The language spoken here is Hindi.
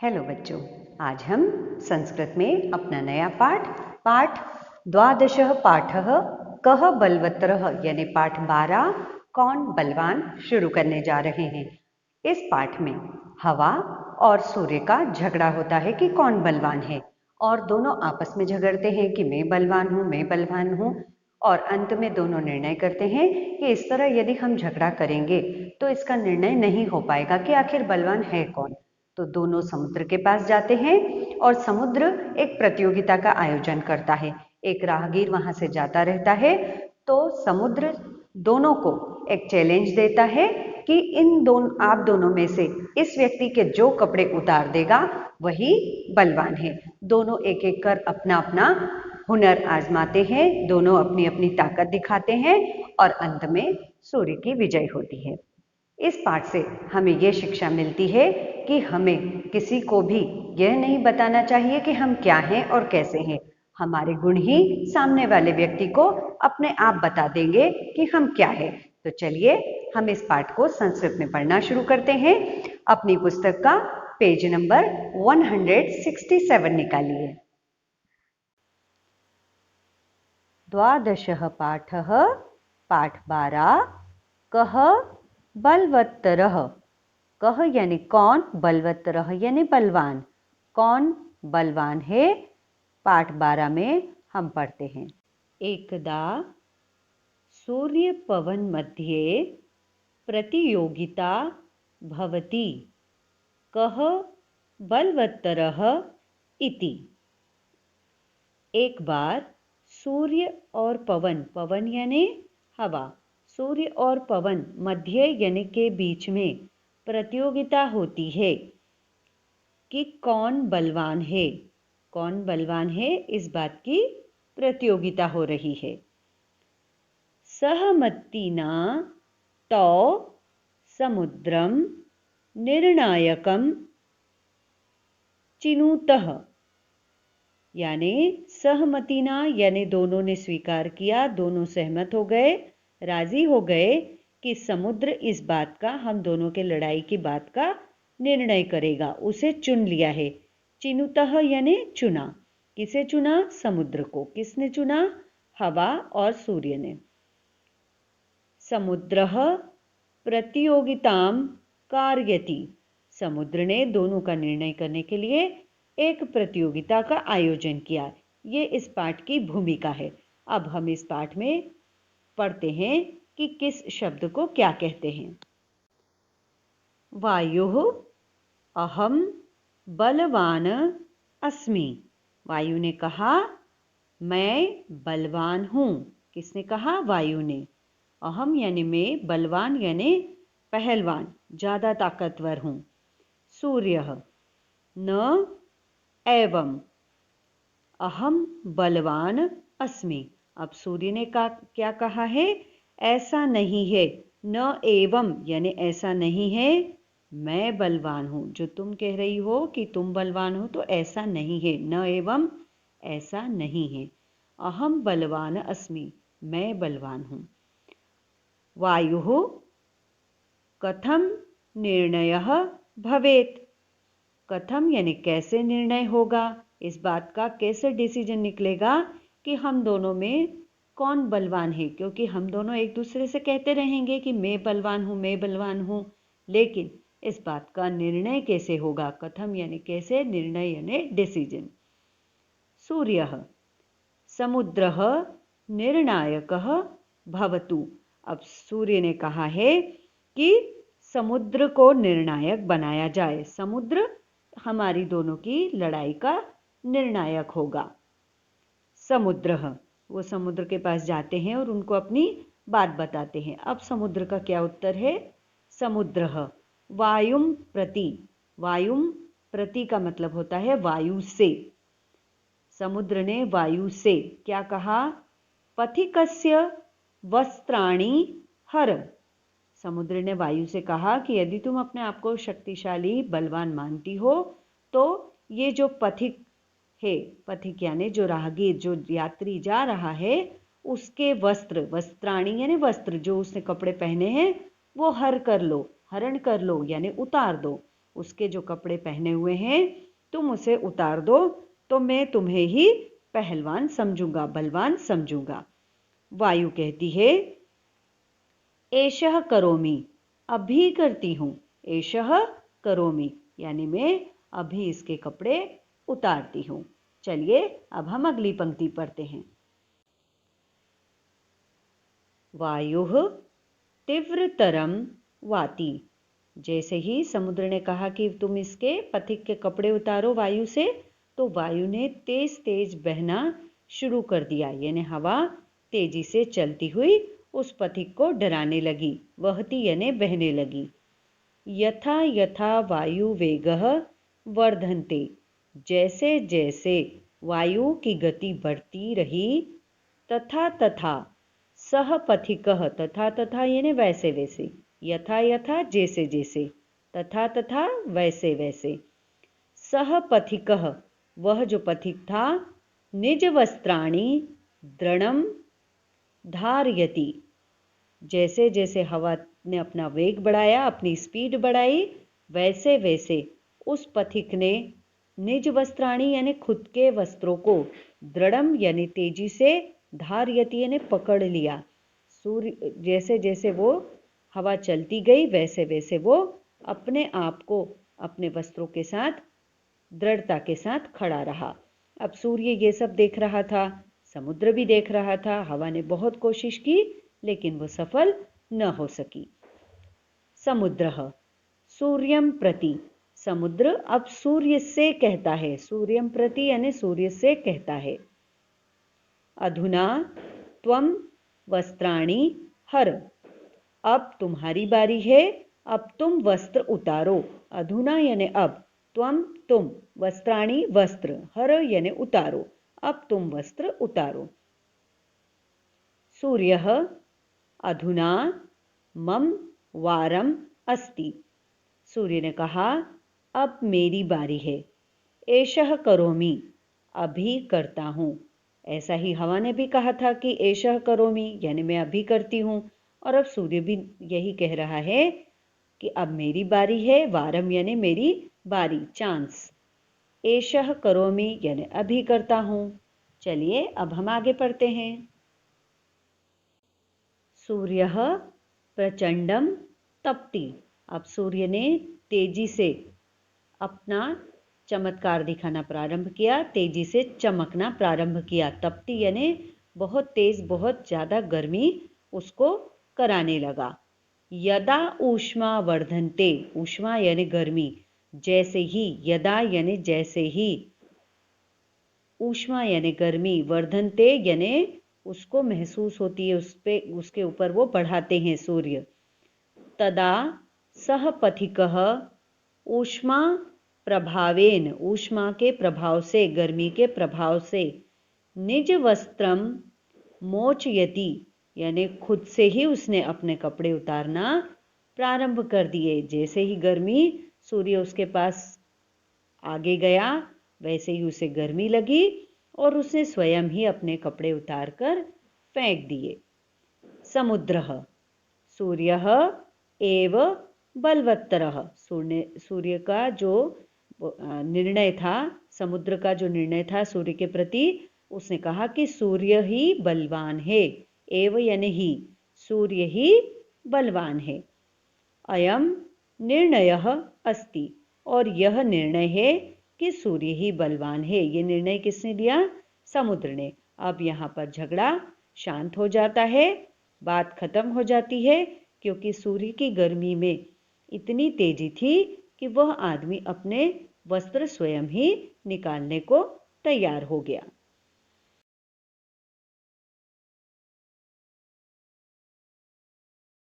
हेलो बच्चों, आज हम संस्कृत में अपना नया पाठ द्वादशः पाठः कः बलवत्तरः यानी पाठ 12 कौन बलवान शुरू करने जा रहे हैं। इस पाठ में हवा और सूर्य का झगड़ा होता है कि कौन बलवान है और दोनों आपस में झगड़ते हैं कि मैं बलवान हूँ और अंत में दोनों निर्णय करते हैं कि इस तरह यदि हम झगड़ा करेंगे तो इसका निर्णय नहीं हो पाएगा कि आखिर बलवान है कौन। तो दोनों समुद्र के पास जाते हैं और समुद्र एक प्रतियोगिता का आयोजन करता है। एक राहगीर वहां से जाता रहता है तो समुद्र दोनों को एक चैलेंज देता है कि आप दोनों में से इस व्यक्ति के जो कपड़े उतार देगा वही बलवान है। दोनों एक एक कर अपना अपना हुनर आजमाते हैं, दोनों अपनी अपनी ताकत दिखाते हैं और अंत में सूर्य की विजय होती है। इस पाठ से हमें यह शिक्षा मिलती है कि हमें किसी को भी यह नहीं बताना चाहिए कि हम क्या हैं और कैसे हैं। हमारे गुण ही सामने वाले व्यक्ति को अपने आप बता देंगे कि हम क्या है। तो चलिए हम इस पाठ को संस्कृत में पढ़ना शुरू करते हैं। अपनी पुस्तक का पेज नंबर 167 निकालिए। द्वादशः पाठः पाठ 12 कः बलवत्तरः। कह यानी कौन, बलवत्तरः यानी बलवान। कौन बलवान है, पाठ 12 में हम पढ़ते हैं। एकदा सूर्य पवन मध्ये प्रतियोगिता भवति कः बलवत्तरः इति। एक बार सूर्य और पवन, पवन यानी हवा, सूर्य और पवन मध्य यानी के बीच में प्रतियोगिता होती है कि कौन बलवान है। कौन बलवान है, इस बात की प्रतियोगिता हो रही है। सहमतिना तो समुद्रम निर्णायकम चिनुतः। यानी सहमतिना यानी दोनों ने स्वीकार किया, दोनों सहमत हो गए, राजी हो गए कि समुद्र इस बात का, हम दोनों के लड़ाई की बात का निर्णय करेगा, उसे चुन लिया है। चिनुतः यानी चुना। किसे चुना? समुद्र को। किसने चुना? हवा और सूर्य ने। समुद्रः प्रतियोगिताम कारयति। समुद्र ने दोनों का निर्णय करने के लिए एक प्रतियोगिता का आयोजन किया। ये इस पाठ की भूमिका है। अब हम इस पाठ में पढ़ते हैं कि किस शब्द को क्या कहते हैं। वायुः अहम बलवान अस्मि। वायु ने कहा मैं बलवान हूं। किसने कहा? वायु ने। अहम यानी मैं, बलवान यानी पहलवान, ज्यादा ताकतवर हूं। सूर्यः न एवं अहम बलवान अस्मि। अब सूर्य ने क्या कहा है? ऐसा नहीं है। न एवं यानी ऐसा नहीं है, मैं बलवान हूं। जो तुम कह रही हो कि तुम बलवान हो, तो ऐसा नहीं है। न एवं ऐसा नहीं है। अहम बलवान अस्मि, मैं बलवान हूं। वायुः कथम निर्णयः भवेत्। कथम यानी कैसे निर्णय होगा, इस बात का कैसे डिसीजन निकलेगा कि हम दोनों में कौन बलवान है। क्योंकि हम दोनों एक दूसरे से कहते रहेंगे कि मैं बलवान हूं, मैं बलवान हूं, लेकिन इस बात का निर्णय कैसे होगा? कथम यानी कैसे, निर्णय यानी डिसीजन। सूर्यः समुद्रः निर्णायकः भवतु। अब सूर्य ने कहा है कि समुद्र को निर्णायक बनाया जाए। समुद्र हमारी दोनों की लड़ाई का निर्णायक होगा। समुद्रः, वो समुद्र के पास जाते हैं और उनको अपनी बात बताते हैं। अब समुद्र का क्या उत्तर है? समुद्रः वायुम प्रति। वायुम प्रति का मतलब होता है वायु से। समुद्र ने वायु से क्या कहा? पथिकस्य वस्त्राणि हर। समुद्र ने वायु से कहा कि यदि तुम अपने आप को शक्तिशाली, बलवान मानती हो, तो ये जो पथिक है, पथिक यानी जो राहगीर, जो यात्री जा रहा है, उसके वस्त्र, वस्त्राणी यानी वस्त्र, जो उसने कपड़े पहने हैं, वो हर कर लो, हरण कर लो यानी उतार दो। उसके जो कपड़े पहने हुए हैं तुम उसे उतार दो तो मैं तुम्हें ही पहलवान समझूंगा, बलवान समझूंगा। वायु कहती है एषः करोमि, अभी करती हूँ। एषः करोमि यानी मैं अभी इसके कपड़े उतारती हूँ। चलिए अब हम अगली पंक्ति पढ़ते हैं। वायुः तीव्रतरम वाति। जैसे ही समुद्र ने कहा कि तुम इसके पथिक के कपड़े उतारो वायु से, तो वायु ने तेज तेज बहना शुरू कर दिया, यानी हवा तेजी से चलती हुई उस पथिक को डराने लगी। वहती यानी बहने लगी। यथा यथा वायु वेगः वर्धन्ते। जैसे जैसे वायु की गति बढ़ती रही, तथा तथा सह पथिकः, तथा तथा यानी वैसे वैसे, यथा यथा जैसे जैसे, तथा तथा वैसे वैसे, सह पथिकः वह जो पथिक था, निज वस्त्राणि दृढ़म धारयति। जैसे जैसे हवा ने अपना वेग बढ़ाया, अपनी स्पीड बढ़ाई, वैसे वैसे उस पथिक ने निज वस्त्राणि यानी खुद के वस्त्रों को, दृढ़म यानी तेजी से, धारयति यानी पकड़ लिया। सूर्य जैसे जैसे वो हवा चलती गई वैसे वैसे वो अपने आप को अपने वस्त्रों के साथ दृढ़ता के साथ खड़ा रहा। अब सूर्य ये सब देख रहा था, समुद्र भी देख रहा था। हवा ने बहुत कोशिश की लेकिन वो सफल न हो सकी। समुद्रः सूर्यं प्रति। समुद्र अब सूर्य से कहता है, सूर्यं प्रति यानी सूर्य से कहता है। अधुना त्वं वस्त्राणि हर। अब तुम्हारी बारी है, अब तुम वस्त्र उतारो। अधुना यानी अब, त्वं तुम, वस्त्राणि वस्त्र, हर यानी उतारो, अब तुम वस्त्र उतारो। सूर्यः अधुना मम वारम अस्ति। सूर्य ने कहा अब मेरी बारी है। एषः करोमि, अभी करता हूँ। ऐसा ही हवा ने भी कहा था कि एषः करोमि यानी मैं अभी करती हूँ, और अब सूर्य भी यही कह रहा है कि अब मेरी बारी है। वारम यानी मेरी बारी, चांस। एषः करोमि यानी अभी करता हूँ। चलिए अब हम आगे पढ़ते हैं। सूर्यः प्रचंडम तपति। अब सूर्य ने तेजी से अपना चमत्कार दिखाना प्रारंभ किया, तेजी से चमकना प्रारंभ किया। तपति यानी बहुत तेज, बहुत ज्यादा गर्मी उसको कराने लगा। यदा ऊष्मा वर्धन्ते। ऊष्मा यानी गर्मी, जैसे ही, यदा यानी जैसे ही, ऊष्मा यानी गर्मी, वर्धन्ते यानी उसको महसूस होती है, उसके ऊपर वो बढ़ाते हैं सूर्य। तदा सह पथिकः ऊष्मा प्रभावेन, ऊष्मा के प्रभाव से, गर्मी के प्रभाव से, निज वस्त्रम मोचयति यानी खुद से ही उसने अपने कपड़े उतारना प्रारंभ कर दिए। जैसे ही गर्मी, सूर्य उसके पास आगे गया, वैसे ही उसे गर्मी लगी और उसने स्वयं ही अपने कपड़े उतारकर फेंक दिए। समुद्रः सूर्यः एव बलवत्तरः। सूर्य का जो निर्णय था, समुद्र का जो निर्णय था सूर्य के प्रति, उसने कहा कि सूर्य ही बलवान है। एव यानी ही, सूर्य ही बलवान है। अयम निर्णयः अस्ति, और यह निर्णय है कि सूर्य ही बलवान है। ये निर्णय किसने दिया? समुद्र ने। अब यहाँ पर झगड़ा शांत हो जाता है, बात खत्म हो जाती है, क्योंकि सूर्य की गर्मी में इतनी तेजी थी कि वह आदमी अपने वस्त्र स्वयं ही निकालने को तैयार हो गया।